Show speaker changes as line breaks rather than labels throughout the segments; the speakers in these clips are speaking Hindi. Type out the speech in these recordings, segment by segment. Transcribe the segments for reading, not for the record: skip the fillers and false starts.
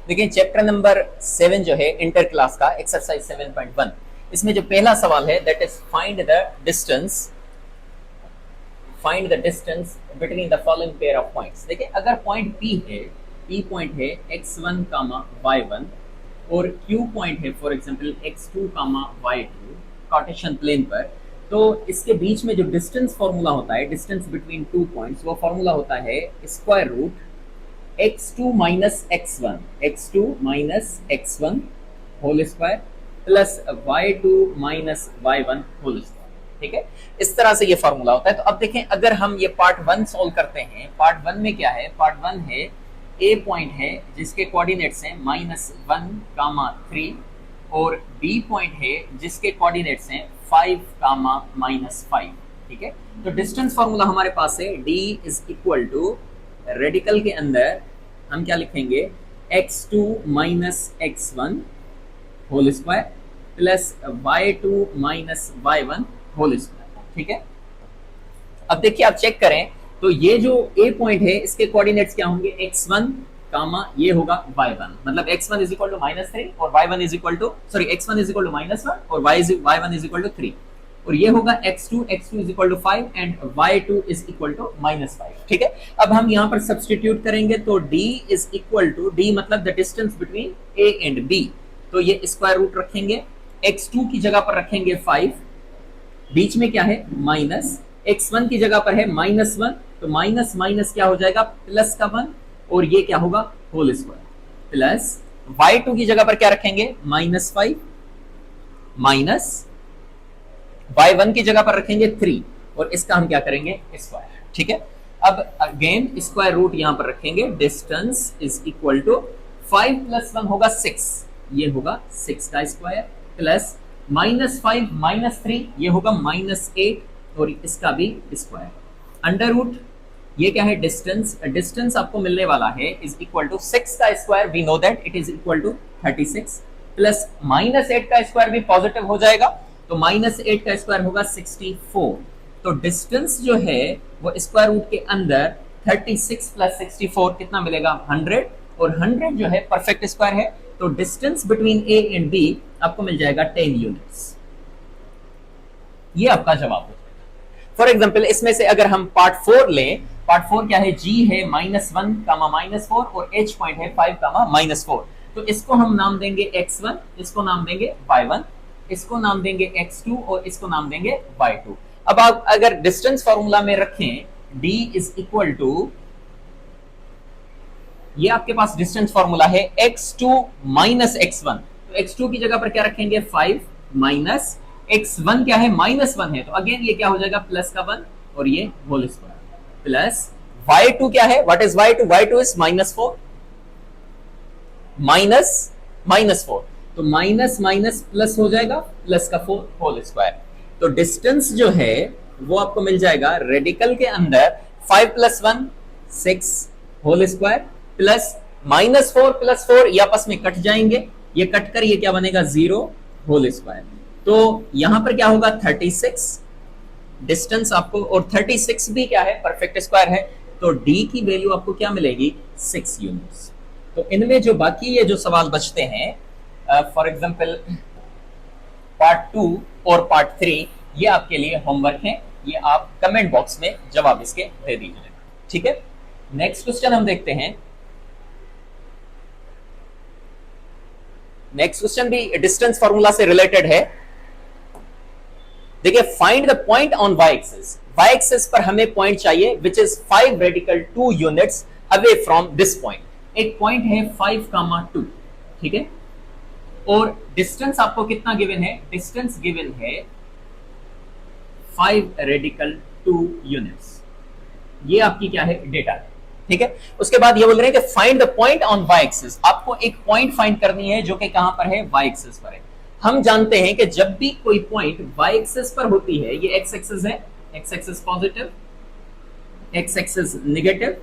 देखिए चैप्टर नंबर 7 जो है इंटर क्लास का एक्सरसाइज 7.1, इसमें जो पहला सवाल है that is find the distance between the following pair of points. देखिए अगर पॉइंट P पॉइंट है x1 y1 और Q पॉइंट है for example x2 y2 Cartesian plane पर, तो इसके बीच में जो डिस्टेंस फॉर्मूला होता है, डिस्टेंस बिटवीन टू पॉइंट्स, वो फॉर्मूला होता है square root x2 minus x1 whole square plus y2 minus y1 whole square. ठीक है, इस तरह से ये फॉर्मूला होता है। तो अब देखें अगर हम ये पार्ट 1 सॉल्व करते हैं, पार्ट 1 में क्या है, पार्ट 1 है a पॉइंट है जिसके कोऑर्डिनेट्स हैं -1, 3 और b पॉइंट है जिसके कोऑर्डिनेट्स हैं 5, -5। ठीक है, तो डिस्टेंस फॉर्मूला हमारे पास है d is equal to radical के अंदर हम क्या लिखेंगे x2 minus x1 whole square plus y2 minus y1 whole square. ठीक है, अब देखिए आप चेक करें तो ये जो a पॉइंट है इसके कोऑर्डिनेट्स क्या होंगे, x1 ये होगा y1, मतलब x1 इज इक्वल टू -3 और y1 is equal to x1 is equal to -1 और y1 इज इक्वल टू 3, और ये होगा x2 is equal to 5 and y2 is equal to -5। ठीक है, अब हम यहाँ पर सब्स्टिट्यूट करेंगे तो d is equal to, d मतलब the distance between a and b, तो ये स्क्वायर रूट रखेंगे, x2 की जगह पर रखेंगे 5, बीच में क्या है माइनस, x1 की जगह पर है -1, तो माइनस माइनस क्या हो जाएगा प्लस का 1, और ये क्या होगा होल स्क्वायर, प्लस y2 की जगह पर क्या रखेंगे -5 माइनस y1 की जगह पर रखेंगे 3 और इसका हम क्या करेंगे स्क्वायर। ठीक है, अब अगेन स्क्वायर रूट यहां पर रखेंगे, डिस्टेंस इज इक्वल टू 5 + 1 होगा 6, ये होगा 6 का स्क्वायर प्लस -5 - 3 ये होगा -8 और इसका भी स्क्वायर, अंडर रूट ये क्या है डिस्टेंस आपको मिलने वाला है इज इक्वल टू 6 का square, we know that it is equal to 36 plus -8 का स्क्वायर भी पॉजिटिव हो जाएगा, तो -8 का स्क्वायर होगा 64, तो डिस्टेंस जो है वो स्क्वायर रूट के अंदर 36 + 64 कितना मिलेगा 100, और 100 जो है परफेक्ट स्क्वायर है, तो distance between a and b आपको मिल जाएगा 10 यूनिट्स। ये आपका जवाब हो जाएगा। फॉर एग्जांपल इसमें से अगर हम पार्ट 4 लें, पार्ट 4 क्या है, g है -1, -4 और h पॉइंट है 5, -4, तो इसको हम नाम देंगे x1, इसको नाम देंगे y1, इसको नाम देंगे x2 और इसको नाम देंगे y2। अब आप अगर डिस्टेंस फॉर्मूला में रखें d इज इक्वल टू, ये आपके पास डिस्टेंस फॉर्मूला है x2 माइनस x1, तो x2 की जगह पर क्या रखेंगे 5 माइनस x1 क्या है -1 है, तो अगेन ये क्या हो जाएगा प्लस का 1 और ये होल स्क्वायर प्लस y2 क्या है, व्हाट इज y2 इज -4 -4, तो माइनस माइनस प्लस हो जाएगा प्लस का 4 होल स्क्वायर, तो डिस्टेंस जो है वो आपको मिल जाएगा रेडिकल के अंदर 5 + 1 6 होल स्क्वायर प्लस -4 + 4 ये आपस में कट जाएंगे, ये कट कर ये क्या बनेगा 0 होल स्क्वायर, तो यहां पर क्या होगा 36 डिस्टेंस आपको, और 36 भी क्या है परफेक्ट स्क्वायर है, तो d की वैल्यू आपको क्या मिलेगी 6 यूनिट्स। तो इनमें जो बाकी ये जो सवाल बचते हैं फॉर एग्जांपल पार्ट 2 और पार्ट 3, ये आपके लिए होमवर्क है, ये आप कमेंट बॉक्स में जवाब इसके दे दीजिए। ठीक है, नेक्स्ट क्वेश्चन हम देखते हैं। नेक्स्ट क्वेश्चन भी डिस्टेंस फॉर्मूला से रिलेटेड है। देखिए find the point on y axis, y axis पर हमें पॉइंट चाहिए which is 5 radical 2 units away from this point. एक पॉइंट है 5, 2, ठीक है, और डिस्टेंस आपको कितना गिवन है, डिस्टेंस गिवन है 5 रेडिकल 2 यूनिट्स, ये आपकी क्या है डेटा है। ठीक है, उसके बाद ये बोल रहे हैं कि find the point on y axis, आपको एक पॉइंट फाइंड करनी है जो कि कहां पर है y एक्सिस पर है। हम जानते हैं कि जब भी कोई पॉइंट y एक्सिस पर होती है, ये x एक्सिस है, x axis positive, x axis negative,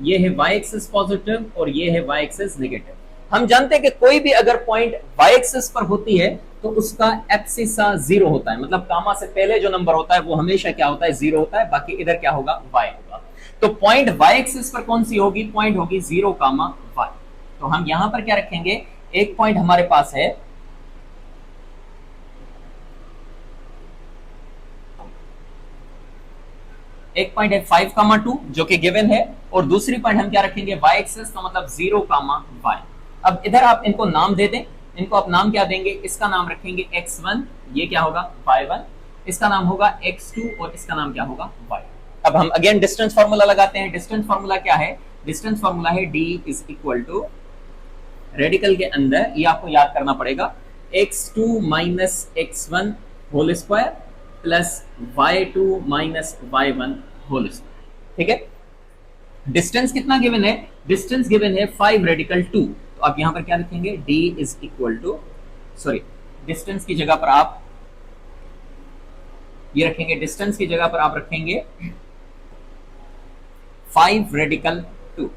ये है y एक्सिस पॉजिटिव और ये है y एक्सिस नेगेटिव। हम जानते हैं कि कोई भी अगर पॉइंट y एक्सिस पर होती है तो उसका एब्सिसा 0 होता है, मतलब कामा से पहले जो नंबर होता है वो हमेशा क्या होता है 0 होता है, बाकी इधर क्या होगा y होगा। तो पॉइंट y एक्सिस पर कौन सी होगी, पॉइंट होगी 0, y, तो हम यहां पर क्या रखेंगे, एक पॉइंट हमारे पास है एक पॉइंट है 5,2 जो कि गिवन है, और दूसरी पॉइंट हम क्या रखेंगे y एक्सिस, तो मतलब 0,y। अब इधर आप इनको नाम दे दें, इनको आप नाम क्या देंगे, इसका नाम रखेंगे x1, ये क्या होगा y1, इसका नाम होगा x2 और इसका नाम क्या होगा y। अब हम अगेन डिस्टेंस फार्मूला लगाते हैं। डिस्टेंस फार्मूला क्या है, डिस्टेंस फार्मूला है d is equal to radical के अंदर, ये आपको याद करना पड़ेगा, x2 minus x1 whole square plus y2 minus y1 whole square. ठीक है, डिस्टेंस कितना गिवन है, डिस्टेंस गिवन है 5 रेडिकल 2, तो आप यहां पर क्या लिखेंगे, d is equal to, sorry distance की जगह पर आप ये रखेंगे, डिस्टेंस की जगह पर आप रखेंगे 5 radical 2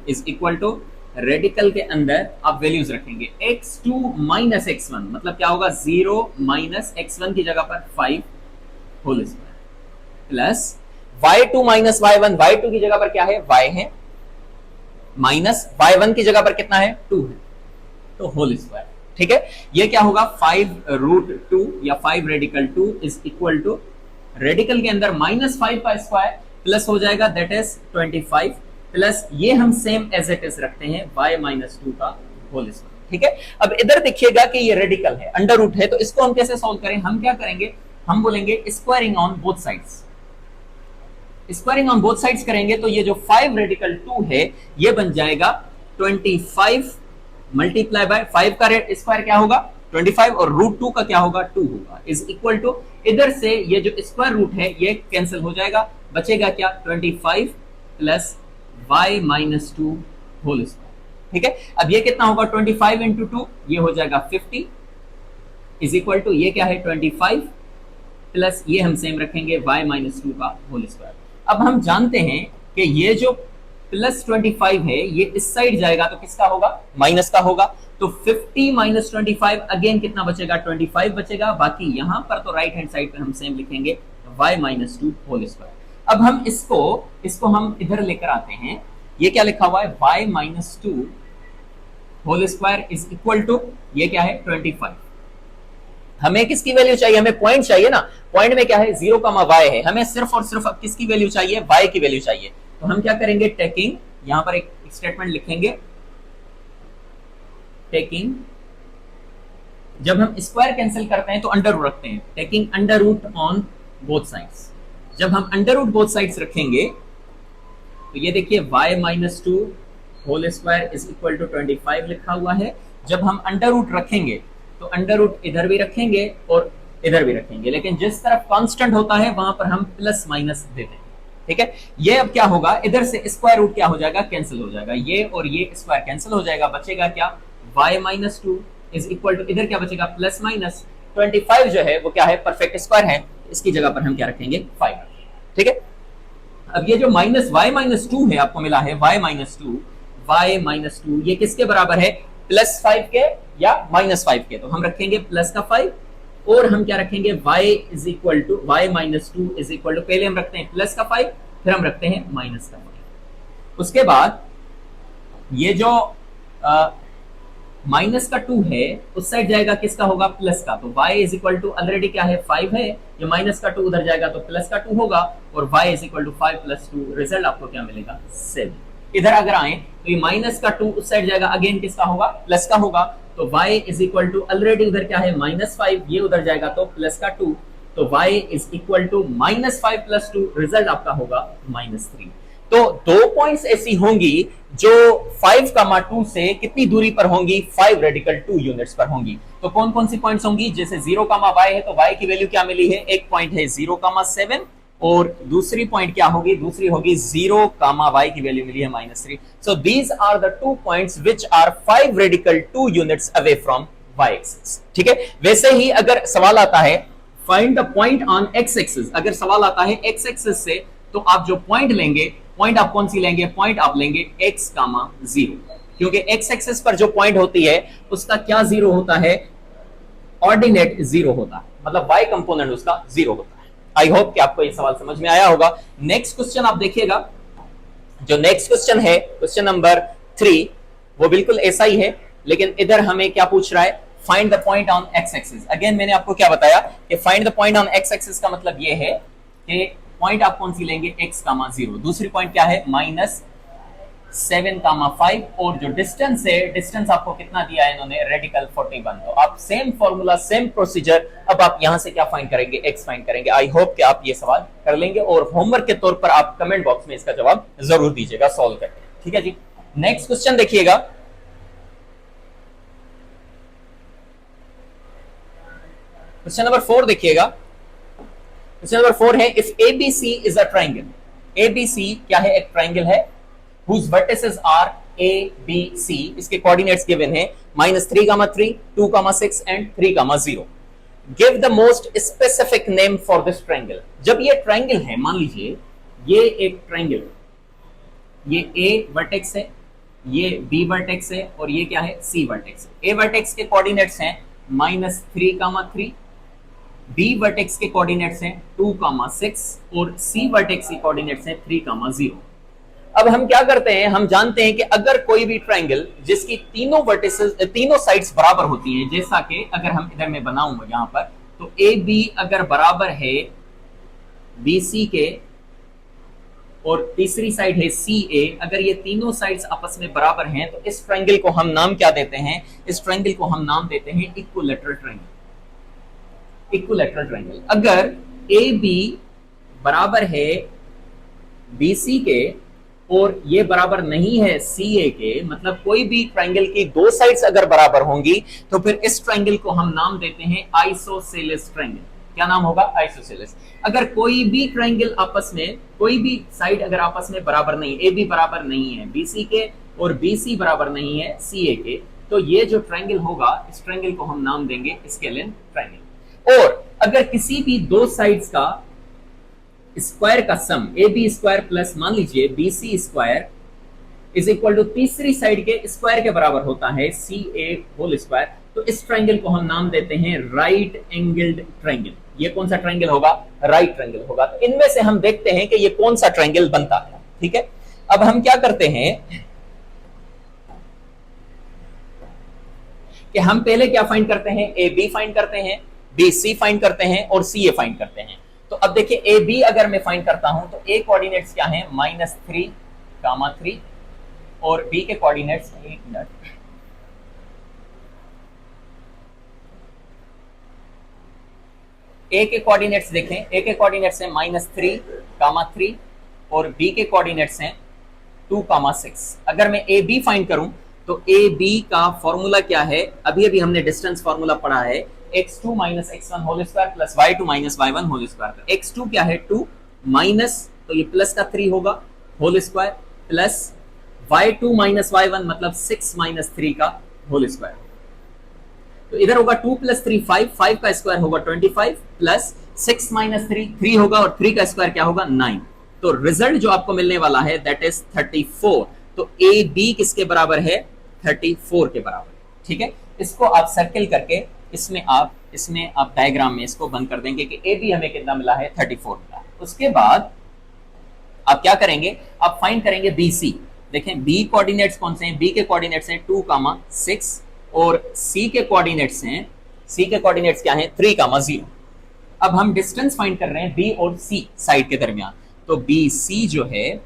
is equal to, radical के अंदर आप वैल्यूज रखेंगे x2 माइनस x1, मतलब क्या होगा 0 माइनस x1 की जगह पर 5 whole square plus y2 minus y1, y2 की जगह पर क्या है y है, माइनस y1 की जगह पर कितना है 2 है, तो होल स्क्वायर। ठीक है, ये क्या होगा 5√2 या 5 radical 2 is equal to, radical के अंदर माइनस 5 का स्क्वायर प्लस हो जाएगा दैट इज 25 प्लस ये हम सेम एज इट इज रखते हैं y माइनस 2 का होल स्क्वायर। ठीक है, अब इधर देखिएगा कि ये रेडिकल है, अंडर रूट है, तो इसको हम कैसे सॉल्व करें, हम क्या करेंगे, हम बोलेंगे squaring on both sides. Squaring on both sides करेंगे तो ये जो 5 रेडिकल 2 है ये बन जाएगा 25 मल्टीप्लाई बाय 5 का स्क्वायर क्या होगा 25 और √2 का क्या होगा 2 होगा, इज इक्वल टू, इधर से ये जो स्क्वायर रूट है ये कैंसिल हो जाएगा, बचेगा क्या 25 plus y minus 2 whole square. ठीक है, अब ये कितना होगा 25 इंटू 2, ये हो जाएगा 50 इज इक्वल टू, ये क्या है 25 प्लस ये हम सेम रखेंगे y माइनस 2 का होल स्क्वायर। अब हम जानते हैं कि ये जो प्लस 25 है ये इस साइड जाएगा तो किसका होगा, माइनस का होगा, तो 50 माइनस 25 अगेन कितना बचेगा 25 बचेगा, बाकी यहां पर तो राइट हैंड साइड पे हम सेम लिखेंगे y माइनस 2 होल स्क्वायर। अब हम इसको हम इधर लेकर आते हैं, ये क्या लिखा हुआ है y minus 2 whole square is equal to, ये क्या है 25। हमें किसकी वैल्यू चाहिए, हमें पॉइंट चाहिए ना, पॉइंट में क्या है 0,y है, हमें सिर्फ और सिर्फ अब किसकी वैल्यू चाहिए, y की वैल्यू चाहिए। तो हम क्या करेंगे, टेकिंग, यहां पर एक स्टेटमेंट लिखेंगे, टेकिंग, जब हम स्क्वायर कैंसिल करते हैं तो अंडर रूट रखते हैं, taking under root on both sides. जब हम अंडर रूट बोथ साइड्स रखेंगे तो ये देखिए y minus 2 whole square is equal to 25 लिखा हुआ है। जब हम अंडर रूट रखेंगे तो अंडर रूट इधर भी रखेंगे और इधर भी रखेंगे, लेकिन जिस तरफ कांस्टेंट होता है वहां पर हम प्लस माइनस देते हैं। ठीक है, ये अब क्या होगा, इधर से स्क्वायर रूट क्या हो जाएगा, कैंसिल हो जाएगा, ये और ये स्क्वायर कैंसिल हो जाएगा, बचेगा क्या y minus 2 is equal to, इधर क्या बचेगा प्लस माइनस 25 जो है वो क्या है परफेक्ट स्क्वायर है, इसकी जगह पर हम क्या रखेंगे 5। ठीक है, अब ये जो माइनस y माइनस 2 है आपको मिला है y माइनस 2 ये किसके बराबर है, प्लस 5 के या माइनस 5 के, तो हम रखेंगे प्लस का 5 और हम क्या रखेंगे y is equal to y minus 2 is equal to, पहले हम रखते हैं प्लस का 5 फिर हम रखते हैं माइनस का 5। उसके बाद ये जो माइनस का 2 है उस साइड जाएगा किसका होगा, प्लस का, तो y is equal to already क्या है 5 है, ये माइनस का 2 उधर जाएगा तो प्लस का 2 होगा और y is equal to 5 plus 2, result आपको क्या मिलेगा 7। इधर अगर आए तो ये माइनस का 2 उस साइड जाएगा, अगेन किसका होगा, प्लस का होगा, तो y is equal to already उधर क्या है माइनस 5, ये उधर जाएगा तो प्लस का 2, तो y is equal to minus 5 plus 2, result आपका होगा माइनस 3। तो दो पॉइंट्स ऐसी होंगी जो 5,2 से कितनी दूरी पर होंगी, 5 रेडिकल 2 यूनिट्स पर होंगी। तो कौन कौन सी पॉइंट्स होंगी, जैसे 0,y है तो y की वैल्यू क्या मिली है, एक पॉइंट है 0,7 और दूसरी पॉइंट क्या होगी, दूसरी होगी 0,y की वैल्यू मिली है -3। So these are the 2 points which are 5 radical 2 units away from y axis. ठीक है, वैसे ही अगर सवाल आता है find the point on x axis, अगर सवाल आता है x एक्सिस से तो आप जो पॉइंट लेंगे, पॉइंट आप कौन सी लेंगे, पॉइंट आप लेंगे x, 0, क्योंकि x एक्सिस पर जो पॉइंट होती है उसका क्या 0 होता है, ऑर्डिनेट 0 होता है, मतलब y कंपोनेंट उसका 0 होता है। आई होप कि आपको ये सवाल समझ में आया होगा। नेक्स्ट क्वेश्चन आप देखिएगा, जो नेक्स्ट क्वेश्चन है क्वेश्चन नंबर 3, वो बिल्कुल ऐसा ही है, लेकिन इधर हमें क्या पूछ रहा है, find the point on x axis. Again मैंने आपको क्या बताया कि find the point on x axis का मतलब ये है कि पॉइंट आप कौन सी लेंगे, x, 0। दूसरी पॉइंट क्या है, -7, 5, और जो डिस्टेंस है, डिस्टेंस आपको कितना दिया है इन्होंने, रेडिकल 41। तो आप सेम फॉर्मूला, सेम प्रोसीजर, अब आप यहां से क्या फाइंड करेंगे, x फाइंड करेंगे। आई होप कि आप ये सवाल कर लेंगे और होमवर्क के तौर पर आप कमेंट बॉक्स में इसका जवाब जरूर दीजिएगा सॉल्व करके, ठीक है जी। नेक्स्ट क्वेश्चन देखिएगा, क्वेश्चन नंबर 4 देखिएगा। क्वेश्चन नंबर 4 है, if ABC is a triangle, ABC क्या है, एक ट्राइंगल है, whose vertices are a b c, इसके कोऑर्डिनेट्स गिवन है -3, 2, 6 and 3, 0। Give the most specific name for this triangle. जब ये ट्राइंगल है, मान लीजिए ये एक ट्राइंगल, ये a वर्टेक्स है, ये b वर्टेक्स है और ये क्या है, c वर्टेक्स है। a वर्टेक्स के कोऑर्डिनेट्स हैं -3, 3, b वर्टेक्स के कोऑर्डिनेट्स हैं 2, 6 और c वर्टेक्स के कोऑर्डिनेट्स हैं 3, 0। अब हम क्या करते हैं, हम जानते हैं कि अगर कोई भी ट्राइंगल जिसकी तीनों वर्टिसेस, तीनों साइड्स बराबर होती हैं, जैसा कि अगर हम इधर में बनाऊंगा यहां पर, तो ए बी अगर बराबर है बी सी के और तीसरी साइड है सी ए, अगर ये तीनों साइड्स आपस में बराबर हैं, तो इस ट्राइंगल को हम नाम क्या देते हैं, इस ट्राइंगल को हम नाम देते हैं इक्विलैटरल ट्राइंगल। Equilateral triangle. अगर ए बी बराबर है बी सी के और ये बराबर नहीं है सी ए के, मतलब कोई भी ट्राइंगल की दो साइड्स अगर बराबर होंगी, तो फिर इस ट्राइंगल को हम नाम देते हैं आइसोसेलेस ट्राइंगल। क्या नाम होगा, आइसोसेलेस। अगर कोई भी ट्राइंगल आपस में, कोई भी साइड अगर आपस में बराबर नहीं, ए बी बराबर नहीं है बी सी के और बी सी बराबर नहीं है सी ए के, तो ये जो ट्राइंगल होगा, इस ट्राइंगल को हम नाम देंगे स्केलिन ट्राइंगल। और अगर किसी भी दो साइड्स का स्क्वायर का sum, A B square plus मान लीजिए B C square is equal to तीसरी साइड के स्क्वायर के बराबर होता है सी ए होल स्क्वायर, तो इस ट्राइंगल को हम नाम देते हैं राइट एंगल्ड ट्राइंगल। ये कौन सा ट्राइंगल होगा, राइट ट्राइंगल होगा। तो इनमें से हम देखते हैं कि ये कौन सा ट्राइंगल बनता है, ठीक है। अब हम क्या करते हैं कि हम पहले क्या फाइंड करते हैं, ए बी फाइंड करते हैं, बी सी फाइंड करते हैं और सी ए फाइंड करते हैं। तो अब देखिए ए बी अगर मैं फाइंड करता हूं तो ए कोऑर्डिनेट्स क्या हैं, -3, 3 और बी के कोऑर्डिनेट्स, एक मिनट, ए के कोऑर्डिनेट्स देखें, ए के कोऑर्डिनेट्स हैं -3, 3 और बी के कोऑर्डिनेट्स हैं 2, 6। अगर मैं ए बी फाइंड करूं तो ए बी का फॉर्मूला क्या है, अभी अभी हमने डिस्टेंस फॉर्मूला पढ़ा है, x2 - x1 whole square plus y2 - y1 whole square. x2 क्या है, 2 माइनस, तो ये प्लस का 3 होगा whole square, plus y2 - y1 मतलब 6 - 3 का होल स्क्वायर। तो इधर होगा 2 + 3 5 का स्क्वायर होगा 25 प्लस 6 - 3 होगा और 3 का स्क्वायर क्या होगा 9। तो रिजल्ट जो आपको मिलने वाला है दैट इज 34। तो ए बी किसके बराबर है, 34 के बराबर, ठीक है। इसको आप सर्किल करके इसमें आप डायग्राम में इसको बंद कर देंगे कि ए बी हमें कितना मिला है, 34 मिला। उसके बाद आप क्या करेंगे, आप फाइंड करेंगे बी सी। देखें बी कोऑर्डिनेट्स कौन से हैं, बी के कोऑर्डिनेट्स हैं 2, 6 और सी के कोऑर्डिनेट्स क्या हैं 3, 0। अब हम डिस्टेंस फाइंड कर रहे हैं बी और सी साइड के दरमियान, तो बी सी जो है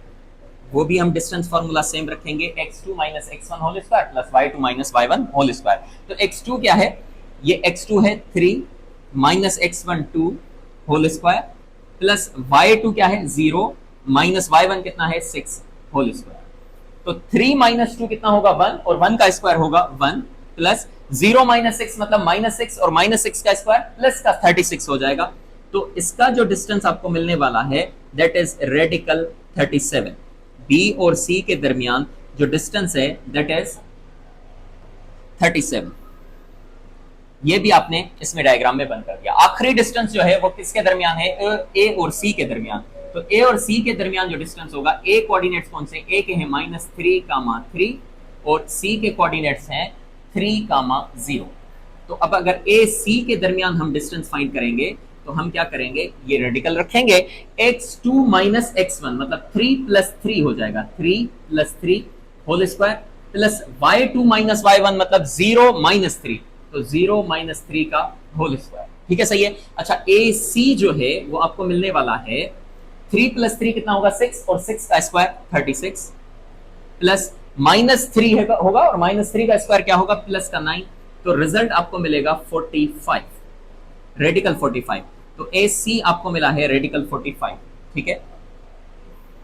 वो भी हम डिस्टेंस फार्मूला सेम रखेंगे, x2 - x1 whole square plus y2 - y1 whole square. तो x2 क्या है, ये x2 है 3 minus x1 2 whole square plus y2 क्या है 0 माइनस y1 कितना है 6 होल स्क्वायर। तो 3 - 2 कितना होगा 1 और 1 का स्क्वायर होगा 1 प्लस 0 - 6 मतलब -6 और -6 का स्क्वायर प्लस का 36 हो जाएगा। तो इसका जो डिस्टेंस आपको मिलने वाला है दैट इज रेडिकल 37। बी और सी के दरमियान जो डिस्टेंस है दैट इज 37। ये भी आपने इसमें डायग्राम में बंद कर दिया। आखिरी डिस्टेंस जो है वो किसके दरमियान है, ए और सी के दरमियान। तो ए और सी के दरमियान जो डिस्टेंस होगा, ए कोऑर्डिनेट्स कौन से, ए के हैं -3, 3 और सी के कोऑर्डिनेट्स हैं 3, 0। तो अब अगर ए सी के दरमियान हम डिस्टेंस फाइंड करेंगे तो हम क्या करेंगे, ये रेडिकल रखेंगे, x2 - x1 मतलब 3 + 3 हो जाएगा, 3 + 3 whole square plus y2 minus y1 मतलब 0 - 3, तो 0 - 3 का होल स्क्वायर। ठीक है, सही है। अच्छा, ए सी जो है वो आपको मिलने वाला है 3 + 3 कितना होगा 6, और 6 का स्क्वायर 36, प्लस -3 होगा, और -3 का स्क्वायर क्या होगा प्लस का 9, तो रिजल्ट आपको मिलेगा 45, रेडिकल 45। तो ए सी आपको मिला है रेडिकल 45। ठीक है,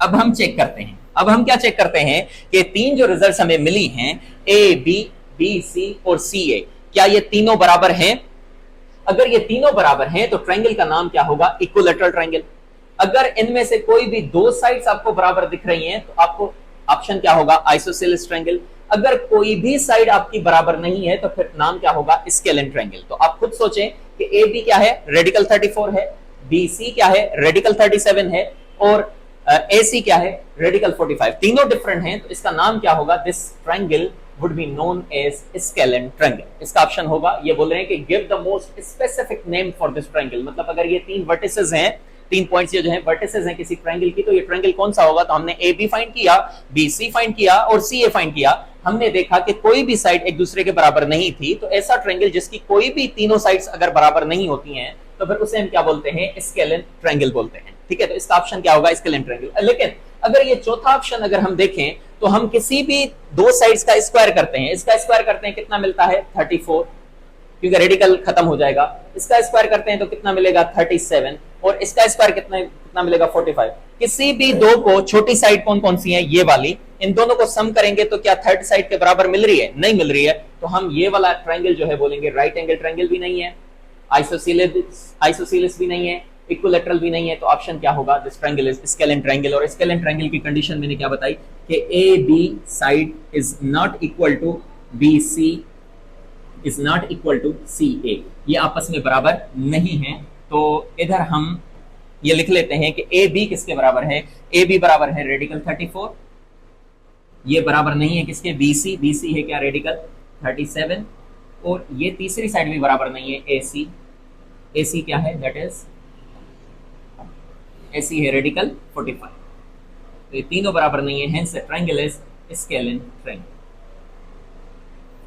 अब हम चेक करते हैं। अब हम क्या चेक करते हैं कि तीन जो रिजल्ट्स हमें मिली हैं ए बी, बी सी और सी ए, क्या ये तीनों बराबर हैं? अगर ये तीनों बराबर हैं तो ट्रायंगल का नाम क्या होगा? Equilateral triangle. अगर इनमें से कोई भी दो साइड्स आपको बराबर दिख रही हैं तो आपको ऑप्शन क्या होगा? Isosceles triangle. अगर कोई भी साइड आपकी बराबर नहीं है तो फिर नाम क्या होगा? Scalene triangle. तो आप खुद सोचें कि ए बी क्या है? रेडिकल 34 है, बी सी क्या है? रेडिकल 37 है, और ए सी क्या है? रेडिकल 45। तीनों डिफरेंट हैं, तो इसका नाम क्या होगा? This triangle would be known as scalene triangle। इसका ऑप्शन होगा, ये बोल रहे हैं कि give the most specific name for this triangle। मतलब अगर ये तीन वर्टिसेस हैं, तीन पॉइंट्स ये जो हैं वर्टिसेस हैं किसी ट्रायंगल की, तो ये ट्रायंगल कौन सा होगा? तो हमने ए बी फाइंड किया, बी सी फाइंड किया और सी ए फाइंड किया। हमने देखा कि कोई भी साइड एक दूसरे के बराबर नहीं थी, तो ऐसा ट्रायंगल जिसकी कोई भी तीनों साइड्स अगर बराबर नहीं होती हैं तो फिर उसे हम क्या बोलते हैं? स्केलेन ट्रायंगल बोलते हैं। ठीक है, तो इसका ऑप्शन क्या होगा? Scalene triangle. लेकिन अगर ये चौथा ऑप्शन अगर हम देखें तो हम किसी भी दो साइड्स का स्क्वायर करते हैं, इसका स्क्वायर करते हैं कितना मिलता है? 34, क्योंकि रेडिकल खत्म हो जाएगा। इसका स्क्वायर करते हैं तो कितना मिलेगा? 37, और इसका स्क्वायर कितना मिलेगा? 45। किसी भी दो को, छोटी साइड कौन कौन सी है? ये वाली, इन दोनों को सम करेंगे तो क्या थर्ड साइड के बराबर मिल रही है? नहीं मिल रही है, तो हम ये वाला ट्रायंगल जो है बोलेंगे राइट एंगल ट्रायंगल भी नहीं है, आइसोसेलेस भी नहीं है, इक्विलैटरल भी नहीं है। तो ऑप्शन क्या होगा? This triangle is scalene triangle. और स्केलेन ट्रायंगल की कंडीशन मैंने क्या बताई कि A B side is not equal to B C is not equal to C A, ये आपस में बराबर नहीं है। तो इधर हम ये लिख लेते हैं कि ए बी किसके बराबर है? ए बी बराबर है रेडिकल 34, ये बराबर नहीं है किसके? बी सी है क्या? रेडिकल 37, और ये तीसरी साइड भी बराबर नहीं है ए सी क्या है? दैट इज ए सी है रेडिकल 45। तो ये तीनों बराबर नहीं है, hence triangle is scalene triangle.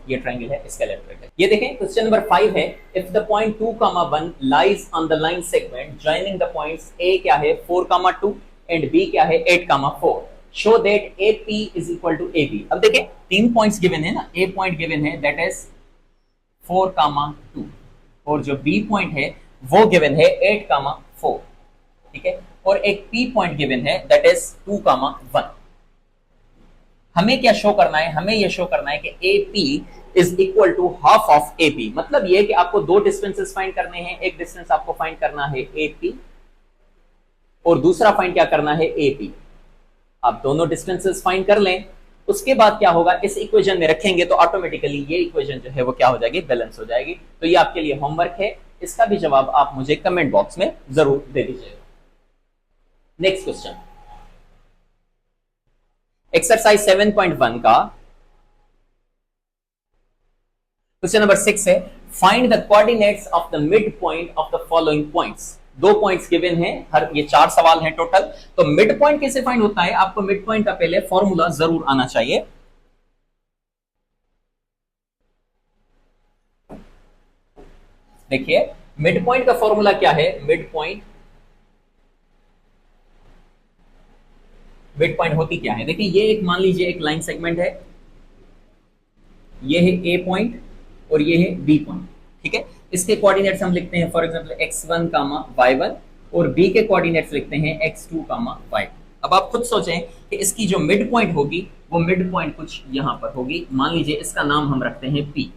ये ट्रायंगल है स्केलेन ट्रायंगल। ये देखें, क्वेश्चन नंबर 5 है, if the point 2, 1 lies on the line segment joining the points A क्या है? 4, 2 एंड बी क्या है? 8, 4, show that AP is equal to AB। अब देखें, तीन पॉइंट्स गिवन है ना, A पॉइंट गिवन है दैट इज 4, 2, और जो B पॉइंट है वो गिवन है 8, 4। ठीक है, और एक P पॉइंट गिवन है दैट इज 2, 1। हमें क्या शो करना है? हमें यह शो करना है कि AP is equal to half of AB। मतलब ये कि आपको दो डिस्टेंसेस फाइंड करने हैं, एक डिस्टेंस आपको फाइंड करना है AP और दूसरा फाइंड क्या करना है? AP। आप दोनों डिस्टेंसेस फाइंड कर लें, उसके बाद क्या होगा? इस इक्वेशन में रखेंगे तो ऑटोमेटिकली ये इक्वेशन जो है वो क्या हो जाएगी? बैलेंस हो जाएगी। तो ये आपके लिए होमवर्क है, इसका भी जवाब आप मुझे कमेंट बॉक्स में जरूर दे दीजिएगा। नेक्स्ट क्वेश्चन, एक्सरसाइज 7.1 का क्वेश्चन नंबर 6 है, find the coordinates of the mid point of the following points. दो पॉइंट्स गिवन हैं, हर ये 4 सवाल हैं टोटल। तो मिड पॉइंट कैसे फाइंड होता है? आपको मिड पॉइंट का पहले फॉर्मूला जरूर आना चाहिए। देखिए, मिड पॉइंट का फॉर्मूला क्या है? मिड पॉइंट होती क्या है? देखिए, ये एक, मान लीजिए एक लाइन सेगमेंट है, ये है ए पॉइंट और ये है बी पॉइंट। ठीक है, इसके कोऑर्डिनेट्स हम लिखते हैं फॉर एग्जांपल x1, y1, और b के कोऑर्डिनेट्स लिखते हैं x2, y2। अब आप खुद सोचें कि इसकी जो मिड पॉइंट होगी वो मिड पॉइंट कुछ यहां पर होगी, मान लीजिए इसका नाम हम रखते हैं p।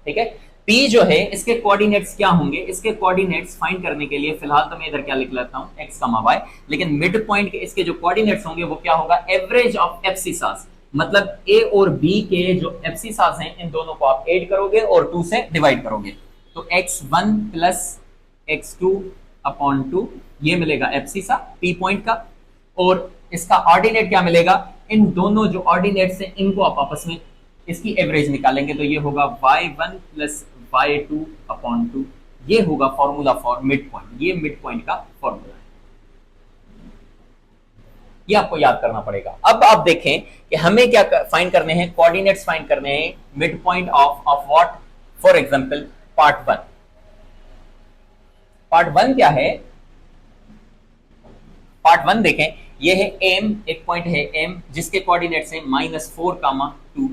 ठीक है, p जो है इसके कोऑर्डिनेट्स क्या होंगे? इसके कोऑर्डिनेट्स फाइंड करने के लिए फिलहाल तो मैं इधर क्या लिख लेता हूं x, y, लेकिन मिड पॉइंट के इसके जो कोऑर्डिनेट्स होंगे वो क्या होगा? Average of abscissas. मतलब a और b के जो एब्सिसास हैं इन दोनों को आप ऐड करोगे और 2 से डिवाइड करोगे, तो x1 प्लस x2 अपॉन 2 ये मिलेगा एब्सिसा p पॉइंट का, और इसका ऑर्डिनेट क्या मिलेगा? इन दोनों जो ऑर्डिनेट्स हैं इनको आप आपस में इसकी एवरेज निकालेंगे, तो ये होगा y1 प्लस y2 अपॉन 2। ये होगा फॉर्मूला फॉर मिड पॉइंट। ये मिड पॉइंट का फॉर्मूला है। ये आपको याद करना पड़ेगा। अब आप देखें कि हमें क्या फाइंड करने हैं, कोऑर्डिनेट्स फाइंड करने हैं mid point of what, for example part 1। Part 1 क्या है, पार्ट 1 देखें, ये है एम, एक पॉइंट है एम जिसके कोऑर्डिनेट्स हैं -4, 2,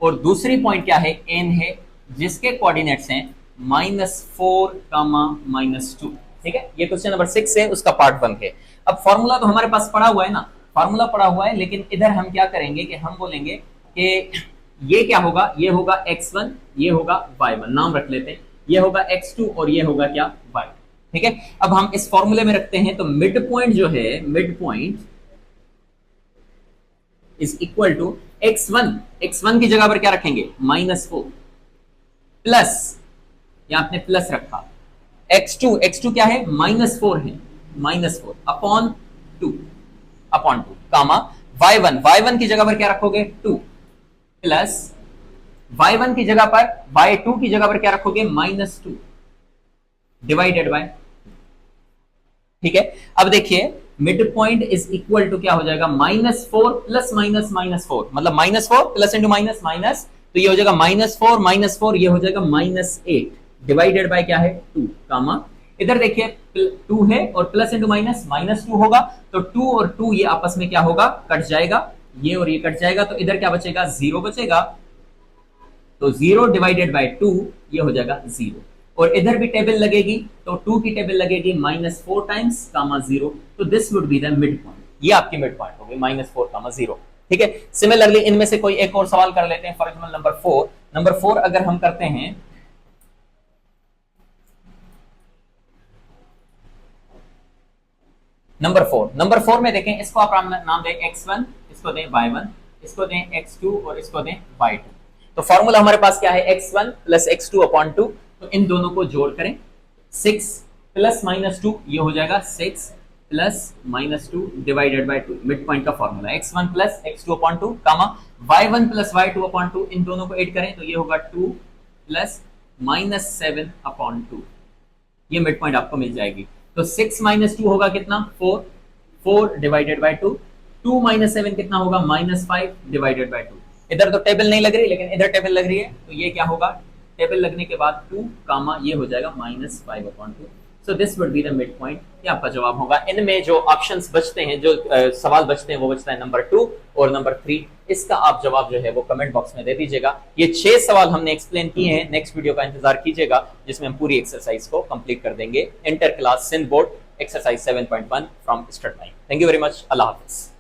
और दूसरी पॉइंट क्या है, एन है जिसके कोऑर्डिनेट्स हैं -4, -2। ठीक है, ये क्वेश्चन नंबर 6 है, उसका पार्ट 1 है। अब फॉर्मूला तो हमारे पास पड़ा हुआ है ना, फॉर्मूला पड़ा हुआ है, लेकिन इधर हम क्या करेंगे कि हम बोलेंगे कि ये क्या होगा, ये होगा x1, ये होगा y1, नाम रख लेते हैं, ये होगा x2 और ये होगा क्या, y। ठीक है, अब हम इस फॉर्मूले में रखते हैं, तो मिड पॉइंट जो है, mid point is equal to x1, x1 की जगह पर क्या रखेंगे, -4 प्लस, यहां आपने प्लस रखा, x2, x2 क्या है, -4 है, -4 अपॉन 2 कामा y1, y1 की जगह पर क्या रखोगे, 2 प्लस y1 की जगह पर, y2 की जगह पर क्या रखोगे, -2 डिवाइडेड बाय। ठीक है, अब देखिए mid point is equal to क्या हो जाएगा, -4 प्लस -4, मतलब -4 प्लस इंटू माइनस माइनस, तो ये हो जाएगा -4, ये हो जाएगा -8 डिवाइडेड बाय क्या है, 2 कामा, इधर देखिए 2 है और प्लस इंटू माइनस -2 होगा, तो 2 और 2 ये आपस में क्या होगा, कट जाएगा, ये और ये कट जाएगा, तो इधर क्या बचेगा, 0 बचेगा, तो 0 डिवाइडेड बाय 2 ये हो जाएगा 0, और इधर भी टेबल लगेगी, तो 2 की टेबल लगेगी -4 टाइम्स कामा 0, तो this would be the mid point, ये आपकी मिड पॉइंट होगी -4 कामा 0। ठीक है, सिमिलरली इनमें से कोई एक और सवाल कर लेते हैं, फॉर एग्जांपल नंबर 4 अगर हम करते हैं, नंबर 4 में देखें, इसको आप नाम दें x1, इसको दें y1, इसको दें x2 और इसको दें y2। तो फॉर्मूला हमारे पास क्या है, x1 प्लस x2 अपॉन 2, तो इन दोनों को जोड़ करें, 6 प्लस -2 ये हो जाएगा 6 plus -2 divided by 2, mid point का formula, x1 plus x2 upon 2 comma y1 plus y2 upon 2, इन दोनों को ऐड करें तो ये होगा 2 प्लस -7 अपॉन 2, ये मिड पॉइंट आपको मिल जाएगी। तो 6 -2 होगा कितना, 4 डिवाइडेड बाय 2, 2 - 7 कितना होगा, -5 डिवाइडेड बाय 2। इधर तो टेबल नहीं लग रही, लेकिन इधर टेबल लग रही है, तो ये क्या होगा, टेबल लगने के बाद 2 कामा ये हो जाएगा -5 upon 2। So this would be the mid point, ये आपका जवाब होगा। इनमें जो ऑप्शंस बचते हैं, जो सवाल बचते हैं, वो बचता है नंबर 2 और नंबर 3। इसका आप जवाब जो है वो कमेंट बॉक्स में दे दीजिएगा। ये 6 सवाल हमने एक्सप्लेन किए हैं, नेक्स्ट वीडियो का इंतजार कीजिएगा जिसमें हम पूरी एक्सरसाइज को कंप्लीट कर देंगे। Inter class Sindh board exercise 7.1 from start time. Thank you very much, अल्लाह हाफिज।